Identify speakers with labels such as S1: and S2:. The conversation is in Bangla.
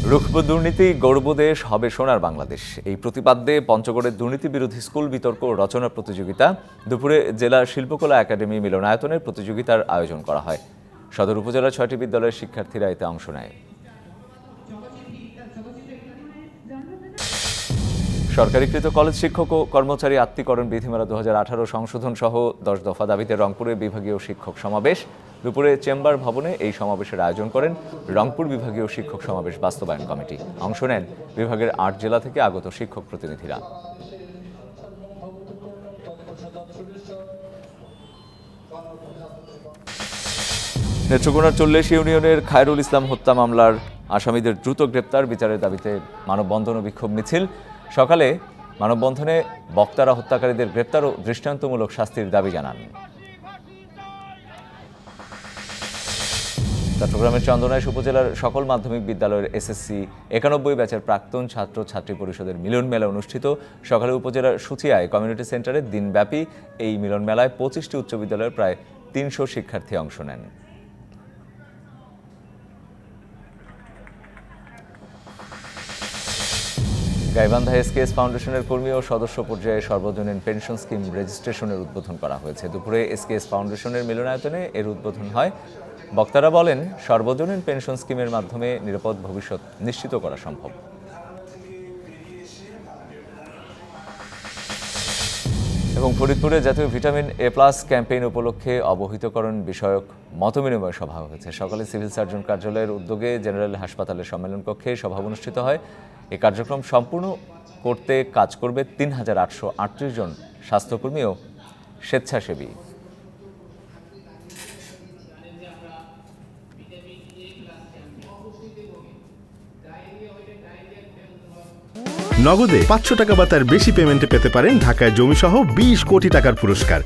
S1: রুখব দুর্নীতি, গড়ব দেশ, হবে সোনার বাংলাদেশ। এই প্রতিপাদ্যে পঞ্চগড়ের দুর্নীতি বিরোধী স্কুল বিতর্ক রচনা প্রতিযোগিতা দুপুরে জেলা শিল্পকলা একাডেমি মিলনায়তনের প্রতিযোগিতার আয়োজন করা হয়। সদর উপজেলার ৬টি বিদ্যালয়ের শিক্ষার্থীরা এতে অংশ নেয়। সরকারিকৃত কলেজ শিক্ষক ও কর্মচারী আত্মীকরণ বিধিমালা 2018 সংশোধন সহ 10 দফা দাবিতে রংপুরে বিভাগীয় শিক্ষক সমাবেশ। দুপুরে চেম্বার ভবনে এই সমাবেশের আয়োজন করেন রংপুর বিভাগীয় শিক্ষক সমাবেশ বাস্তবায়ন কমিটি। অংশ নেন বিভাগের 8 জেলা থেকে আগত শিক্ষক প্রতিনিধিরা। নেত্রকোনার 40 ইউনিয়নের খায়রুল ইসলাম হত্যা মামলার আসামিদের দ্রুত গ্রেপ্তার, বিচারের দাবিতে মানববন্ধন ও বিক্ষোভ মিছিল। সকালে মানববন্ধনে বক্তারা হত্যাকারীদের গ্রেপ্তার ও দৃষ্টান্তমূলক শাস্তির দাবি জানান। চট্টগ্রামের চন্দনাইশ উপজেলার সকল মাধ্যমিক বিদ্যালয়ের এসএসসি 91 ব্যাচের প্রাক্তন ছাত্র ছাত্রী পরিষদের মিলন মেলা অনুষ্ঠিত। সকালে উপজেলার সুচিয়ায় কমিউনিটি সেন্টারে দিনব্যাপী এই মিলন মেলায় 25টি উচ্চ বিদ্যালয়ের প্রায় 300 শিক্ষার্থী অংশ নেন। গাইবান্ধা এসকেএস ফাউন্ডেশনের কর্মী ও সদস্য পর্যায়ে সর্বজনীন পেনশন স্কিম রেজিস্ট্রেশনের উদ্বোধন করা হয়েছে। দুপুরে এসকেএস ফাউন্ডেশনের মিলনায়তনে এর উদ্বোধন হয়। বক্তারা বলেন, সর্বজনীন পেনশন স্কিমের মাধ্যমে নিরাপদ ভবিষ্যৎ নিশ্চিত করা সম্ভব। এবং ফরিদপুরে জাতীয় ভিটামিন এ+ ক্যাম্পেইন উপলক্ষে অবহিতকরণ বিষয়ক মতবিনিময় সভা হয়েছে। সকালে সিভিল সার্জন কার্যালয়ের উদ্যোগে জেনারেল হাসপাতালের সম্মেলন কক্ষে সভা অনুষ্ঠিত হয়। এই কার্যক্রম সম্পূর্ণ করতে কাজ করবে 3838 জন স্বাস্থ্যকর্মী ও স্বেচ্ছাসেবী।
S2: নগদে 500 টাকা বা তার বেশি পেমেন্টে পেতে পারেন ঢাকায় জমিসহ 20 কোটি টাকার পুরস্কার।